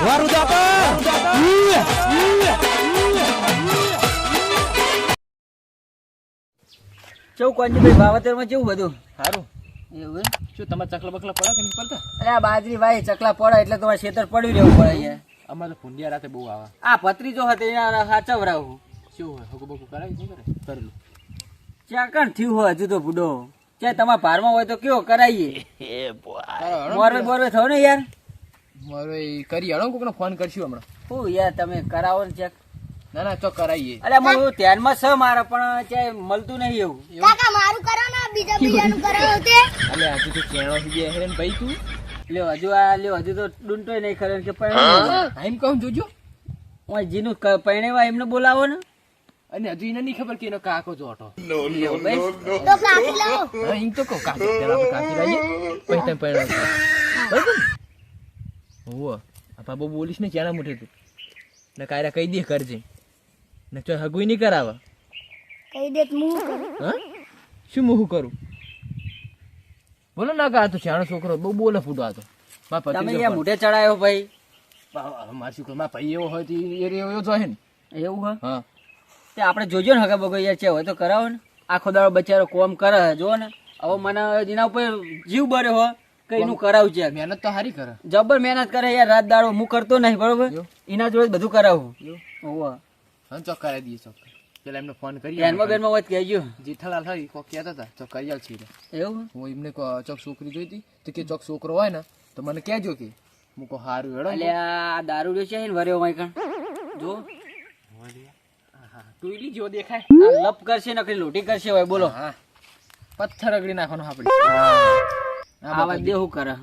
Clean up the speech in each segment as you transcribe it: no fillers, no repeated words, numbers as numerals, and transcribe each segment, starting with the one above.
વારું ચૌ કોંજીભાઈ વાવતરમાં કેવું બધું સારું એવું શું તમારે ચકલા બકલા પડે કે નહીં પડતા? અરે આ બાજરી ભાઈ ચકલા પડે એટલે તમારે ખેતર પડ્યું રહેવું પડે યાર. અમારે ભૂંડિયા રાતે બહુ આવે. આ ભત્રીજો હતો એને સાચવરાવું શું હોય હગું બગું કરાવી શું કરે કરેલું ચાકણ થયું હોય હજુ તો બુડો ચાહે તમારા ભારમાં હોય તો કેવો કરાવીએ મોરવે બોરવે થયો ને યાર. મારો એ કરી હળો કોકનો ફોન કરશું હમણાં. શું યાર તમે કરાવો ને ચેક. ના ના ચોક કરાવીએ. અરે હું ધ્યાનમાં છે મારા પણ ચાહે મળતું નહીં એવું. કાકા મારું કરો ને બીજાનું કરાવો તે અલે આજે તો ચેણો થઈ ગયા હેરેન ભાઈ તું. લ્યો હજુ તો ડૂંટોય નહીં ખરે કે પરણે એમ કહું જોજો. હું જીનું પરણેવા એમને બોલાવો ને. અને હજુ એને નહીં ખબર કે એનો કાકો જોટો. લ્યો ભાઈ તો કાકી લાવો હા એમ તો કહું કાકી પેલા આપણે કાકી લાવીએ પછી તમે પરણાવજો. બરાબર હોવ આ બાબુ બોલીશ ને ચાણા મોટે તું ને કાયરા કહી દે કરજે ને ચો હગુઈ નહીં કરાવે. કહી દે તો હું કરું હા શું હું કરું બોલો ના કા તો ચાણો છોકરો બહુ બોલે ફૂટો આ તો તમે યાર મોઢે ચડાયો ભાઈ. મારા છોકરો મારા ભાઈ એવો હોય તો એવો જોઈએ ને. એવું હોય હા તે આપણે જોજો ને હગા બગો યાર છે હોય તો કરાવો ને. આખો દાડો બચારો કોમ કરે જો ને હવે મને એના ઉપર જીવ બર્યો હોય કે એનું કરાવું છે. મહેનત તો સારી કરે. જબર મહેનત કરે યાર રાત દાડો હું કરતો નહીં બરોબર એના જોડે બધું કરાવું. હોવ હા ચોક કરાવી દઈએ ચોક પેલા એમને ફોન કરીએ. બેનમાં બેનમાં વાત કહેજો. જેઠાલાલ હોય કોક કહેતા હતા ચોક કરી આવશે. એવું હું એમને ચોક છોકરી જોઈ હતી તો કે ચોક છોકરો હોય ને તો મને કહેજો કે હું કહું સારું હેડો. એટલે આ દારૂ રે છે ને વર્યો હોય કણ જો ટુઈલી જેવો દેખાય. આ લપ કરશે નકરી લોટી કરશે હોય બોલો. હા પથ્થર અગડી નાખવાનો આપણે. આ વાત દેવું કરે.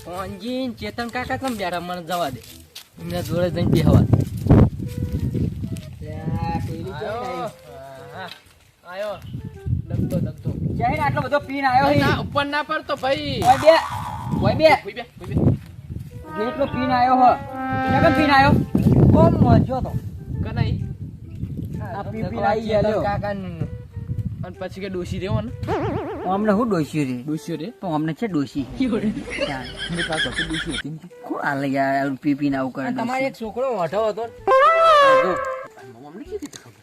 કોંજી ચેતન કાકા કેમ બેઠા મને જવા દે એમને જોડે જઈને બેહવા. આયો દબતો દબતો જઈને આટલો બધો પીન આવ્યો છે. ના ઉપર ના પડતો ભાઈ. ઓય બે જેટલો પીન આવ્યો હો કેમ પીન આવ્યો કોમ મજો તો કનાઈ આ પી પી આવી ગયા લ્યો. કાકા અને પછી કે ડોશી રેવો ને અમને હું ડોસી રે ડોશી રે તો અમને છે ડોસી મને કાકો તો ડોશી હતી ને. કોણ આ લઈ યાર પી પીન આવું કરે. તમારે એક છોકરો વાઢો હતો જો મમ્મી કીધી તો ખબર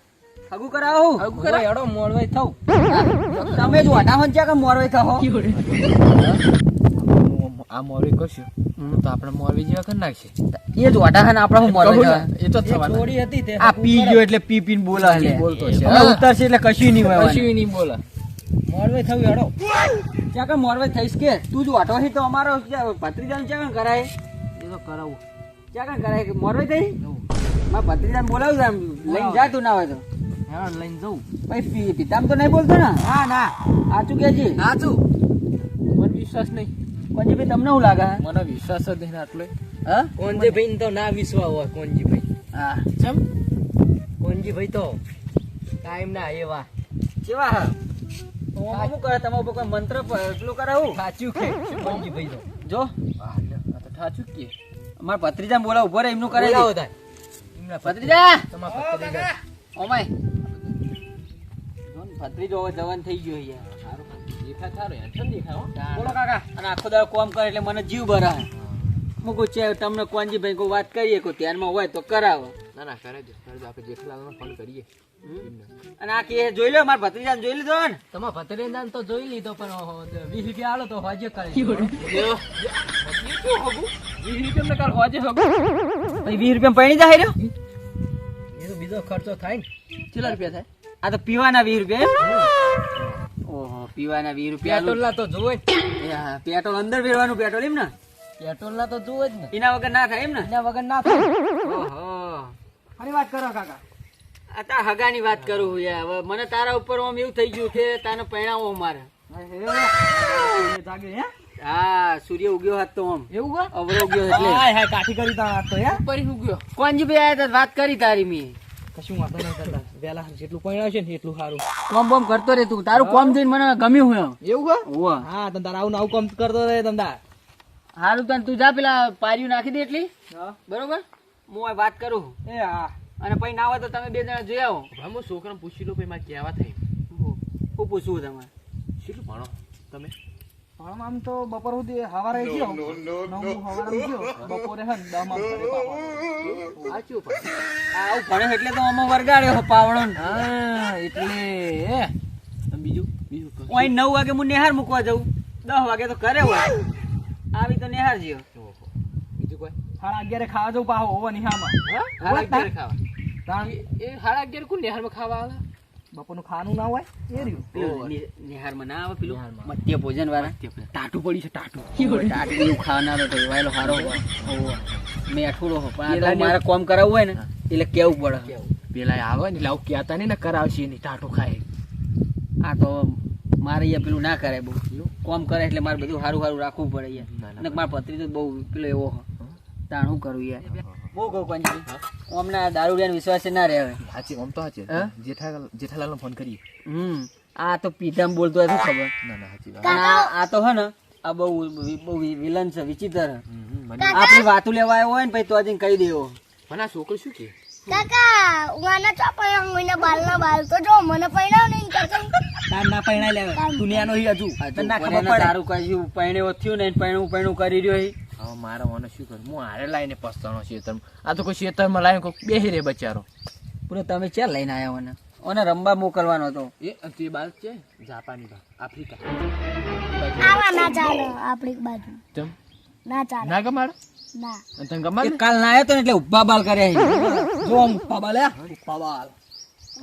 હગું કરાવો હગું કરે હેડો મોડવાઈ થઉ. તમે જ વાટા હો છે કે મોરવાઈ થાઓ. આ મોરવી કરશું તો આપણે મોરવી જેવા કરી નાખશે. એ જ વાટા ને આપણે હું મોરવાઈ એ તો થવાનું. થોડી હતી તે આ પી ગયો એટલે પી પીન બોલા છે. બોલતો છે. અમે ઉતરશે એટલે કશું નહીં હોય. કશું નહીં બોલે. મોરવાઈ થયું હેડો. ત્યાં કે મોરવાઈ થઈશ કે તું જ વાટો છે તો અમારો ભત્રીજાને ક્યાં કરાય એ તો કરાવું. ક્યાં કરાય કે મોરવાઈ થઈ મારા ભત્રીજાને બોલાવું આમ લઈને જા તું ના હોય તો હેડો લઈને જવું. ભાઈ પિતામ તો નહીં બોલતો ને. ના ના સાચું કેજી સાચું. મને વિશ્વાસ નહીં. કોંજી ભાઈ તમને શું લાગે મને વિશ્વાસ જ નહીં આટલો. હા કોંજીભાઈ તો ના વિશ્વાસ હોય. કોંજીભાઈ હા ચમ કોંજીભાઈ તો ટાઈમ ના એવા કેવા હા શું કરે તમારા ઉપર કોઈ મંત્ર એટલું કરાવું સાચું કે કોંજીભાઈ તો જો આ તો સાચું કે અમારા ભત્રીજાને બોલાવ ઉભો રહે એમનું કરે બોલાવો તાર. એમના ભત્રીજા તમારા ભત્રીજા. ઓમાય ભત્રીજો હવે જવાન થઈ ગયો યાર. દેખા થારો યાર ઠંડી દેખાય હો. બોલો કાકા અને આખો દાડો કોમ કરે એટલે મને જીવ ભરા મૂકું છે તમને કોંજીભાઈ કોઈ વાત કરીએ કોઈ ધ્યાનમાં હોય તો કરાવો. ના ના કરે જો આપણે જેઠાલાલનો ફોન કરીએ. અને આ કે જોઈ લો મારા ભત્રીજાને જોઈ લીધો ને તમારા ભત્રીજાને તો જોઈ લીધો પણ 20 રૂપિયા આલો તો હોજે કરે. 20 રૂપિયા કાલ હોજે હગો. પછી 20 રૂપિયા પૈણી જાય રહ્યો એ તો બીજો ખર્ચો થાય ને. કેટલા રૂપિયા થાય? આ તો પીવાના 20 રૂપિયા ઓહો પીવાના 20 રૂપિયા પેટ્રોલ ના તો જોવે જ. પેટ્રોલ અંદર ફેરવાનું પેટ્રોલ એમ ને પેટ્રોલ ના તો જોવે જ ને. એના વગર ના થાય એમ ને એના વગર ના થાય. ઓહો ફરી વાત કરો કાકા. આ તા હગાની વાત કરું યાર હવે મને તારા ઉપર આમ એવું થઈ ગયું કે તાને પરણાવો મારે. જાગે હે હા સૂર્ય ઉગ્યો હાથ તો આમ એવું કા અવરો ઉગ્યો એટલે હાય હાય કાઠી કરી તા તો હે પરી ઉગ્યો. કોંજીભાઈ આયા તા વાત કરી તારી મી કશું વાતો નહીં કરતા. વેલા જેટલું પૈણા છે ને એટલું સારું. કોમ બોમ કરતો રે તું તારું કોમ જોઈને મને ગમ્યું હોય એવું કા ઓવા હા તમ તાર આવું કામ કરતો રહે તમ તાર. હારું તને તું જા પેલા પાર્યું નાખી દે એટલી બરોબર હું આ વાત કરું. એ હા અને પછી ના હોય તો તમે બે જણા જોઈ આવો. હું છોકરાને પૂછી લઉં પછી મારે કહેવા થઈ શું પૂછવું તમારે? કેટલું ભણો તમે? પણ આમ તો બપોર સુધી હવારે ગયો નવમું હવારે ગયો બપોરે હે ને 10 માં ઘરે પાછો. સાચું પણ આવું ભણે એટલે તો આમાં વરગાડ્યો પાવડો ને. હા એટલે બીજું બીજું કહો. ઓય 9 વાગે હું નેહાર મૂકવા જાઉં, 10 વાગે તો ઘરે હોય. આવી તો નેહાર જ્યો. ઓહો. બીજું કોઈ? 11:30 ખાવા જવું પાહો હોવા નિહામાં. હા? 11:30 ખાવા. એ 11:30 કોણ નેહારમાં ખાવા આવે? બપોરનું ખાવાનું ના હોય એ રહ્યું. પેલું નિહારમાં ના આવે પેલું નિહારમાં. મધ્ય ભોજન વાળા ટાટું પડી છે ટાટું. ટાટું એવું ખાનારો તો વાયલો હારો હોય. મેં અઠુડો હો પણ આ તો મારે કોમ કરાવવું હોય ને એટલે કેવું પડે. પેલા આવે ને એટલે આવું કહેતા નહીં ને કરાવશે નહીં ટાટું ખાય. આ તો મારે અહીંયા પેલું ના કરે બહુ કોમ કરે એટલે મારે બધું સારું સારું રાખવું પડે ના, યાર. ના. ને મારા ભત્રીજો બહુ પેલો એવો હો. તાણ શું કરું યાર? બહુ કહું પંજી અમને દારૂડિયાનો વિશ્વાસ ના રહે હવે. સાચી આમ તો સાચી હા? જેઠાલાલનો ફોન કરીએ. આ તો પીધામ બોલતો હોય શું ખબર. ના ના સાચી વાત. અને આ તો હે ને આ બહુ વિલન છે, વિચિત્ર છે. મને આપણી વાતું લેવા આવ્યો હોય ને પછી તો આજે કહી દેવો. પણ આ છોકરો શું કે કાકા ઉગાના ચોપા હું બાલના બાલ તો જો મને પૈણાવ નહીં કરતો. તાર ના પૈણા લેવે દુનિયાનો હી હજુ તને ના ખબર પડે. તારું કશું પૈણેવો થયું ને પૈણું કરી રહ્યો હી. હવે મારે મને શું કરું? હું હારે લાઈને પસ્તાનો શેતર. આ તો કોઈ શેતરમાં લાવીને કોઈ બેહી રે બચારો. પૂરો તમે ક્યાં લઈને આવ્યા મને? ઓને રમવા મોકલવાનો હતો. એ તે બાદ છે જાપાની બાદ આફ્રિકા. આવા ના ચાલે આપણી બાજુ ચમ ના ચાલે ના ગમાડ ના. અને તને ગમાડ એ કાલ ના આવ્યો તો ને એટલે ઉભા બાલ કર્યા હી. જો આમ ઉભા બાલ ઉભા બાલ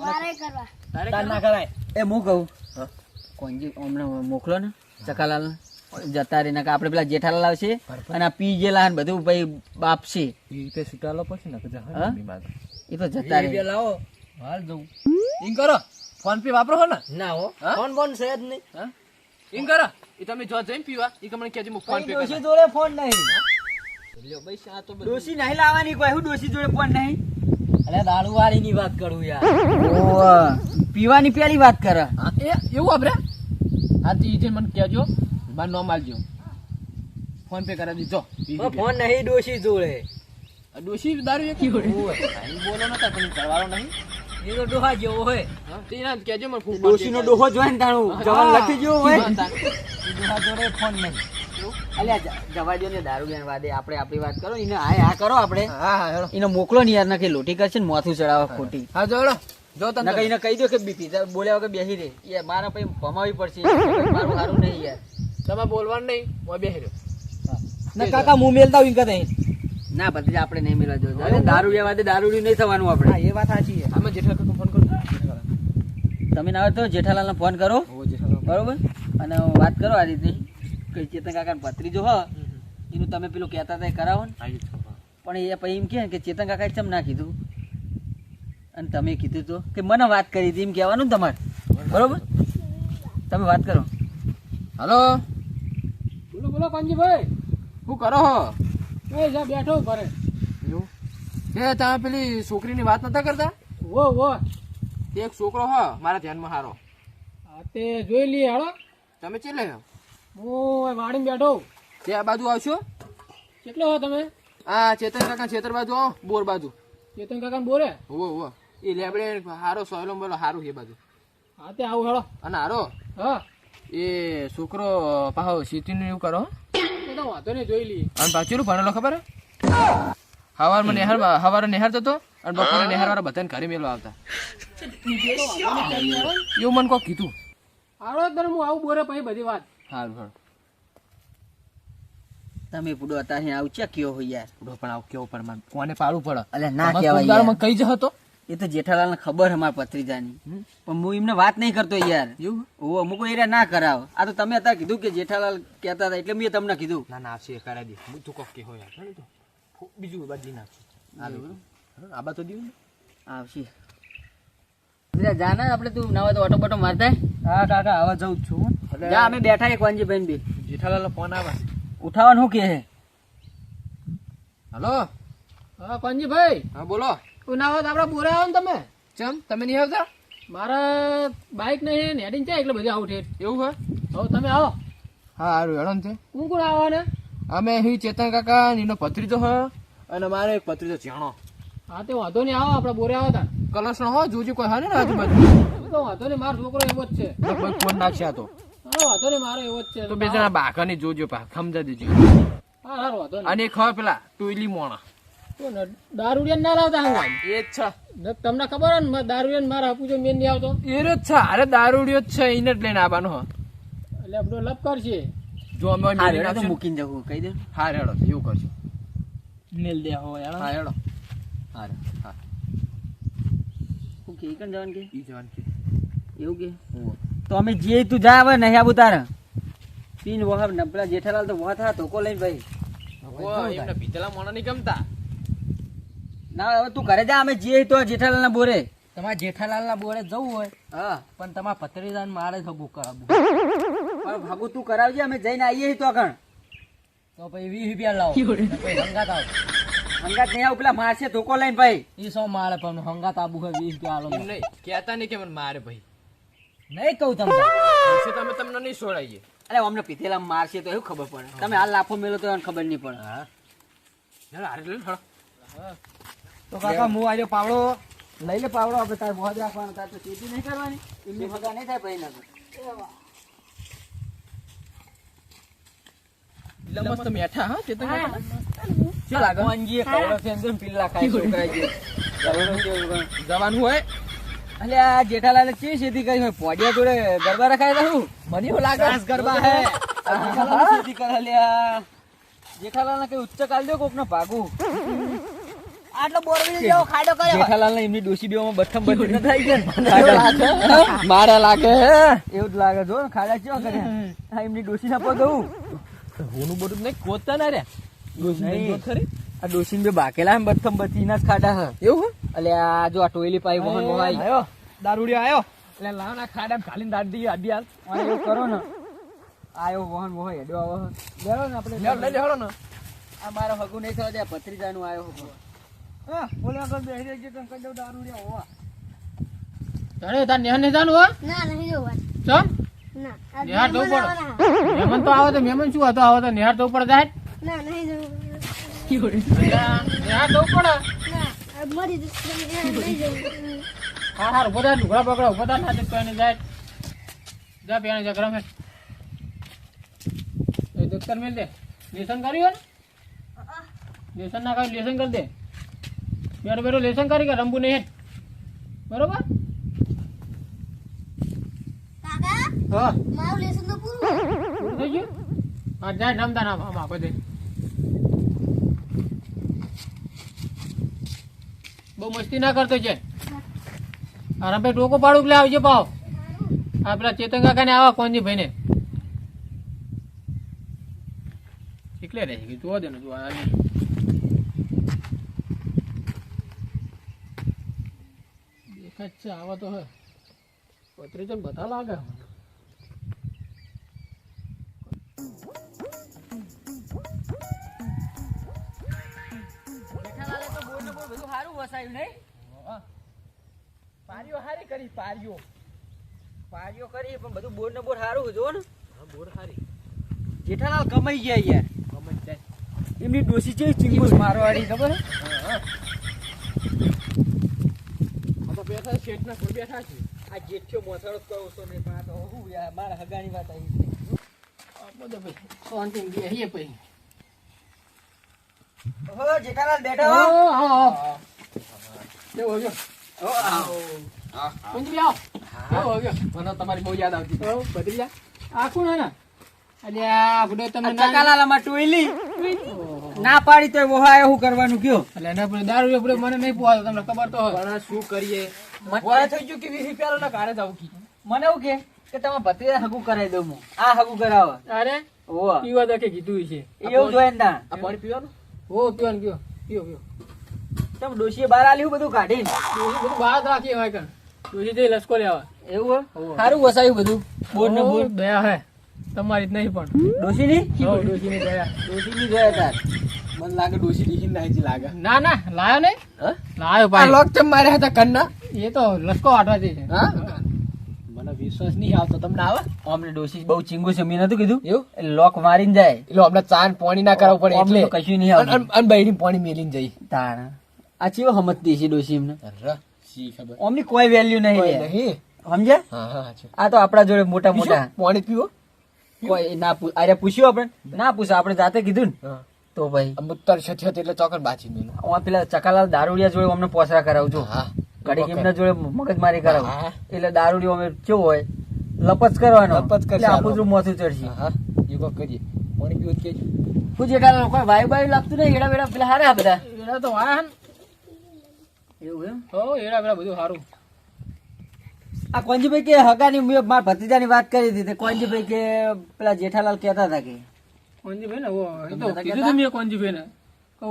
મારે કરવા તાર ના કરાય. એ હું કહું હા. કોંજી અમને મોકલો ને ચકાલાલ જતા રહીને આપણે પેલા જેઠાલાલ આવશે અને આ પી ગયેલા ને બધું ભાઈ બાપશે. એ રીતે સુટાલો પડશે ને કે હા? એ તો જતા રહે. લાવો હાલ જવું. ઇન કરો ફોન પે વાપરો હો ને? ના હો હા? ફોન બોન છે જ નહીં. હા ઇન કરો. એ તમે જો જઈને પીવા એ તમને કહેજો હું ફોન પે ડોશી કરું. જોડે ફોન નહીં. ડોશી નહીં લાવવાની કોઈ હું ડોશી જોડે ફોન નહીં. અરે દારૂ વાળી ની વાત કરું યાર. પીવાની પેલી વાત કરે. હા એ એવું આપણે હા તો ઈ મને કહેજો મારું નામ આલજો ફોન પે કરાવી દીધો. ફોન નહીં ડોશી જોડે. ડોશી દારૂ એક બોલો નતા પણ કરવાનો નહીં. એ તો ડોહા જેવો હોય. હા તે ના કહેજો મને ફોન ડોશી નો ડોહો જોઈ ને તાણું જવાન લખી જેવો હોય. હા, ડોહા જોડે ફોન નહીં. અલ્યા જવા દો ને દારૂ બેન વાદે આપણે આપણી વાત કરો એને આ કરો આપણે હા હેડો. એને મોકલો ને યાર ના કે લોટી કરશે ને માથું ચડાવે ખોટી. હા જો હેડો. જો ના તમે કઈ કહી દો કે બીપી બોલ્યા વગર બેસી રે યાર મારા પછી ભમાવી પડશે મારું સારું નહીં યાર. તમે બોલવાનું નહીં હું બેહી રહ્યો. ના કાકા મું મેલતા હોય કદે. ના બધી આપણે નહીં મિલવા જો દારૂ લેવા દે દારૂ નહીં થવાનું હા આપણે. એ વાત સાચી છે. આમાં જેઠા કાકા ફોન કરો. તમે ના હોય તો જેઠાલાલને ફોન કરો ઓ જેઠા બરોબર અને વાત કરો આ રીતે કે ચેતન કાકા ભત્રીજો હ એનું તમે પેલું કહેતા હતા એ કરાવો ને. પણ એ પછી એમ કે ચેતન કાકા ચમ ના કીધું અને તમે કીધું તો કે મને વાત કરી હતી એમ કહેવાનું ને તમારે બરોબર. તમે વાત કરો. હલો બોલો બોલો કાનજીભાઈ. શું કરો હો? એ જા બેઠો ઘરે. એવું એ તમે પેલી છોકરીની વાત નતા કરતા? વો તે એક છોકરો હ મારા ધ્યાનમાં હારો. આ તે જોઈ લઈએ હાલો. તમે ચેલે હો? હું વાડીમાં બેઠો. તે આ બાજુ આવશો? કેટલો હો તમે? આ ચેતન કાકા છેતર બાજુ આવો બોર બાજુ. ચેતન કાકા બોલે. ઓ એ લેબડે હારો સોયલો બોલો હારું એ બાજુ. હા તે આવું હેડો. અને હારો હા એ છોકરો પાહો સીટીનું એવું કરો એ તો વાંધો નહીં જોઈ લઈએ. અને પાછું ભણેલો ખબર હે? હવારે નિહાર થતો અને બપોરે નિહાર વાળા બધાને ઘરે મેળવા આવતા. એવું મને કોક કીધું. હાલો તને હું આવું બોરે પછી બધી વાત. હારું હારું. તમે પૂડો અત્યારે આવું ચા કયો હોય યાર. બુડો પણ આવું કેવું પડે મારે કોને પાડવું પડે. અલ્યા ના તમારે કહેવાય કોક દાડો યાર. મને કહી જ હતો. એ તો જેઠાલાલને ખબર છે મારા ભત્રીજાની પણ હું એમને વાત નહીં કરતો યાર. એવું ઓ અમુક એરિયા ના કરાવ. આ તો તમે અત્યારે કીધું કે જેઠાલાલ કહેતા હતા એટલે મેં તમને કીધું. ના ના આવશે કરાવી દે. હું તું કોક કે હોય યાર. હેને તું. બીજું બદલી નાખશું. આ બા તો દીધું ને. આવશે જાના આપણે તું ના હોય તો ઓટો બોટો મારતા. હા કાકા હવે જઉં જ છું. જા અમે બેઠા એક વાંજીભાઈ બી જેઠાલાલનો ફોન આવે. ઉઠાવવાનું શું કે છે? હલો હા કાનજીભાઈ. હા બોલો. તું ના હોય તો આપણે બોરે આવો ને તમે. ચમ તમે નહીં આવતા? મારા બાઇક નહીં ને હેડિંગ છે એટલે બધી આવું ઠેર. એવું હોય? હવે તમે આવો. હા હારું હેડો ને તે. કોણ કોણ આવો ને? અમે અહીં ચેતન કાકા એનો ભત્રીજો હ અને મારે એક ભત્રીજો જાણો. હા તે વાંધો નહીં, આવો આપણે બોરે આવો તાર. કલશ નો હો જોજો કોઈ હા ને આજુબાજુ તો વાંધો નહીં, મારો છોકરો એવો જ છે. કોઈ ફોન નાખશે આ તો હા વાંધો નહીં, મારો એવો જ છે. તો બે જણા બાકાને જોજો પા સમજા દેજો. હા હારું, વાંધો નહીં. અને ખબર પેલા ટોયલી મોણા તો ને દારૂડિયા ના લાવતા હંગાત. એ જ છે ને તમને ખબર હે ને દારૂડિયા મારા આપું જો મેન નહીં આવતો એ જ છે. અરે દારૂડિયો જ છે એને જ લઈને આવવાનો હો. એટલે આપણો લપ કરશે. જો અમે હા મેલી રેડો તો નાખશું. મૂકીને જવું કહી દે. હા રેડો એવું કરજો. મેલ દે હોય હા રેડો હા રે. હા હું કે કણ જવાનું કે ઈ જવાન કે એવું કે તો અમે જે તું જા હવે નહીં આવું તારે પીન વહાબ ને પેલા જેઠાલાલ તો વહા થા ધોકો લઈને ભાઈ ઓ એમને પીતળા મોણા નહીં ગમતા. ના હવે તું ઘરે જા, અમે જે તો જેઠાલાલ ના બોરે. તમારે જેઠાલાલ ના બોરે જવું હોય હા પણ તમારા પત્રીદાન મારે જ હગું કરાવવું પણ ભાગુ તું કરાવજે, અમે જઈને આવીએ તો કણ તો પછી 20 રૂપિયા લાવો ને પછી હંગાત આવો. હંગાત નહીં આવું, પેલા મારશે ધોકો લઈને ભાઈ. ઈ સો મારે પણ હંગાત આબુ હોય 20 રૂપિયા આલો એમ નહીં કહેતા નહીં કે મને મારે ભાઈ નહીં કહું તમને. પૈસે તમે તમને નહીં છોડાઈએ. અરે અમને પીથેલા મારશે તો એવું ખબર પડે, તમે હાલ લાફો મેલો તો એને ખબર નહીં પડે. હા ચાલો હારે લઈને હળો. તો કાકા હું આજે પાવડો લઈ લે પાવડો આપણે તાર મોજ રાખવાનો. તાર તો ચેતી નહીં કરવાની, એમની ભગા નહીં થાય ભાઈ ના એટલે મસ્ત મેઠા હા તે તો ચાલ આગળ વાંજીએ કવડો છે એમ પીલા ખાય છોકરા જે કવડો કેવું જવાનું હોય અલે આ જેઠાલાલે કેવી ખેતી કરી હોય, પોડિયા જોડે ગરબા રખાય તું મને એવું લાગે ગરબા હે જેઠાલાલ ખેતી કરે લે આ જેઠાલાલ ને કઈ ઉચ્ચ કાલ દો કોક ને ભાગું આટલો બોરવી જેવો ખાડો કર્યો જેઠાલાલ ને એમની ડોસી બેમાં બઠમ બઠમ ન થાય કે મારા લાગે એવું જ લાગે જો ને ખાડા કેવા કરે આ એમની ડોસી ના પગ દઉં હોનું બધું નહીં કોતા ના રે નહીં. આ ડોસીને બે બાકેલા હે બઠમ બઠી ના જ ખાડા હે એવું અલે આ જો આ ટોયલી પાઈ વહન વહાઈ આયો દારૂડિયો આયો એટલે લાવ ના ખાડામાં ખાલીને દાડી આડી હાલ આ એવું કરો ને આયો વહન વહાઈ હેડો આવો લેવો ને આપણે લઈ લેવડો ને આ મારો હગુ નહીં થવા દે ભત્રીજાનું આયો હગુ હા બોલે આગળ બેહી રહેજે તને કહી દઉં દારૂ રે હોવા. તારે તાર નેહા નહીં જાણવું હોય? ના નહીં જોવા ચમ ના આ નિહાર જવું પડે. ના મહેમાન તો આવે તો મહેમાન શું હતો આવે તો નિહાર તો ઉપર જાય. નહીં જવું નિહાર તો ઉપર ના આ મરી જશે નહીં જવું હા હાર ઉભો થાય ઢુકડા પકડા ઉભો થાય નાટક કરીને જાય જા પેણે જા ગરમ હે એ દોસ્તર મેલ દે લેસન કર્યું ને લેસન ના કર્યું લેસન કરી દે બેરો બેરો લેસન કરી કે રંબુ નહીં હેઠ બરોબર કાકા હા મારું લેસન તો પૂરું પૂરું થઈ ગયું હા જાય રમતા ના આમ આપો દે બહુ મસ્તી ના કરતો છે આરામ ભાઈ ટોકો પાડું એટલે આવજો પાવ આ પેલા ચેતન કાકા ને આવા કોણજી ભાઈ ને શીખલે રહે કે જોવા દે ને જોવા દેખાય જ છે આવા તો હે પત્રી તો બધા લાગે જેઠાલાલે તો બોર ને બોર બધું સારું વસાયું નહીં પારીઓ હારી કરી પારીઓ પારીઓ કરી પણ બધું બોર ને બોર સારું જો ને હા બોર હારી જેઠાલાલ કમાઈ ગયા યાર ગમે જાય એમની ડોસી છે ચિંગુસ મારવાડી ખબર હે? આ તો બેઠા શેઠ ના કોઈ બેઠા છે આ જેઠ્યો મોથાળો જ કરો છો નહીં પણ આ તો હું યાર મારા હગાની વાત આવી છે બધો ભાઈ શાંતિ બેહીએ પછી હો જેઠાલાલ બેઠા હો હા કેવો ગયો હો આવો મંત્રી આવો કેવો ગયો મને તમારી બહુ યાદ આવતી બદલી આ કોણ હે ને અલ્યા બુડો તમે ચકાલાલામાં ટોયલી ના પાડી તો વહાય શું કરવાનું કયો એટલે એના પર દારૂ આપણે મને નહીં પોહાતો તમને ખબર તો હોય પણ શું કરીએ વય થઈ ગયું કે 20 રૂપિયા ના કારે જાવ કી મને એવું કે તમે ભત્રીજા હગું કરાવી દઉં હું આ હગું કરાવો અરે ઓવા પીવા દકે કીધું છે એવું જોઈને તા આ પાણી પીવાનું હો પીવાનું પીવો પીવો પીવો તમે ડોશીએ બહાર આલ્યું બધું કાઢીને ડોસી બધું બહાર રાખીએ હોય કણ ડોસી જઈ લસકો લેવા એવું સારું વસાયું બધું બોર ને બોર દયા હે તમારી જ નહીં પણ ડોશી ની ડોસી ની દયા ડોશી ની જોયા તાર મને લાગે ડોસી દીહીન નાઈ લાગે ના ના લાયો નહીં હા લાયો આ ભાઈ લોક ચમ માર્યા હતા કન્ના એ તો લસકો વાટવા દે છે હા મને વિશ્વાસ નહીં આવતો તમને આવે અમને ડોશી બહુ ચીંગુ છે મેં નતું કીધું એવું એટલે લોક મારીને જાય એટલે આપણે ચાન પાણી ના કરાવવું પડે અમને એટલે તો કશું નહીં આવતું અન બૈરી પાણી મેલીને જઈ તાણ આ ચેવો સમજતી છે ડોશી એમને અરે શી ખબર અમની કોઈ વેલ્યુ નહીં કોઈ લે. નહીં. સમજ્યા? હા હા છે આ તો આપણા જોડે મોટા મોટા પાણી પીવો કોઈ ના અરે પૂછ્યું આપણે ના પૂછે આપણે જાતે કીધું ને હા તો ભાઈ અમુક તર છથી એટલે ચોકર બાચી મેલું આ પેલા ચકાલાલ દારૂડિયા જોડે અમને પોસરા કરાવજો હા ઘડીક એમના જોડે મગજમારી કરાવ હા. એટલે દારૂડિયો અમે કેવું હોય લપચ કરવાનો લપચ કરશે એટલે આ આપણું લોકો. મોથું ચડશે હા યુગો કરીએ પાણી પીવો તો કેજો હું જેઠા કોઈ વાયુ બાયુ લાગતું નહીં એડા બેડા પેલા હારા બધા એડા તો વાયા એવું એમ હો એડા પેલા બધું સારું આ કોંજીભાઈ કે હગાની મેં મારા ભત્રીજાની વાત કરી હતી તે કોંજીભાઈ કે પેલા જેઠાલાલ કહેતા હતા કે કોંજીભાઈ ને ઓ એ તો તમને કીધું તું મેં કોંજીભાઈ ને કહો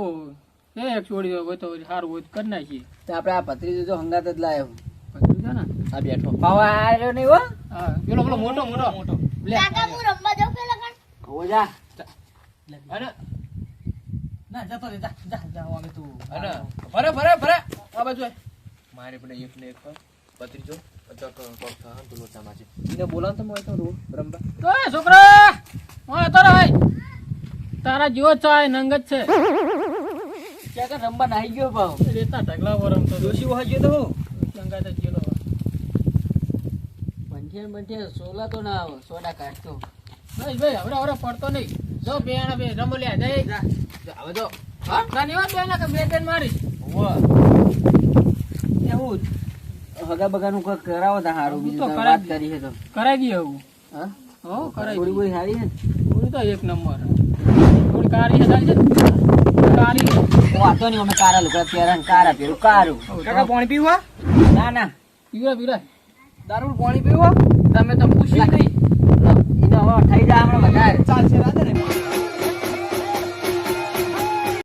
એ એક છોડી દો હોય તો સારું હોય તો કરી નાખીએ તો આપણે આ ભત્રીજો જો હંગાત જ લાયો બધું છે ને આ બેઠો પાવા આવ્યો નહીં હો હા પેલો પેલો મોટો મોટો કાકા હું રમવા જાઉં પેલા કાન હો જા અને ના જતો રે જા જા જા અમે તું અને ભરે ભરે ભરે આ બાજુ આય. મારે પણ એક ને એક પત્રીજો અચક કોક થા તો લોચામાં છે એને બોલાવ તો મોય તો રો રંબા એ છોકરા ઓય તારા ભાઈ તારા જેવો ચાય નંગ જ છે ક્યાં કે રંબા નાહી ગયો ભાવ રેતા ઢગલા વરમ તો જોશી વહી ગયો તો હું લંગા તો ચેલો બંઠિયા સોલા તો ના આવે સોડા કાઢતો ભાઈ ભાઈ હવે પડતો નહીં જો બે આના બે રમો લ્યા જય હવે તો હા નાની વાત બે ના કે બે બેન મારી એવું જ હગા બગાનું કંઈક કરાવો તા હારું હું બીજું તો તારે કરાવી વાત કરી છે તો કરાઈ દઈએ એવું હા હો કરાઈ થોડી દઈએ બોડી સારી છે ને થોડી તો એક નંબર થોડી કાળી છે તારી છે કાળી વાતો નહીં અમે કારા લુગડા પહેરા ને કારા પહેરું કારું કાકા પાણી પીવા ના ના પીરા પીરા દારૂ પાણી પીવા તમે તો પૂછ્યું નહીં એને હવે થઈ જાય હમણાં વધારે ચાલશે રાધે ને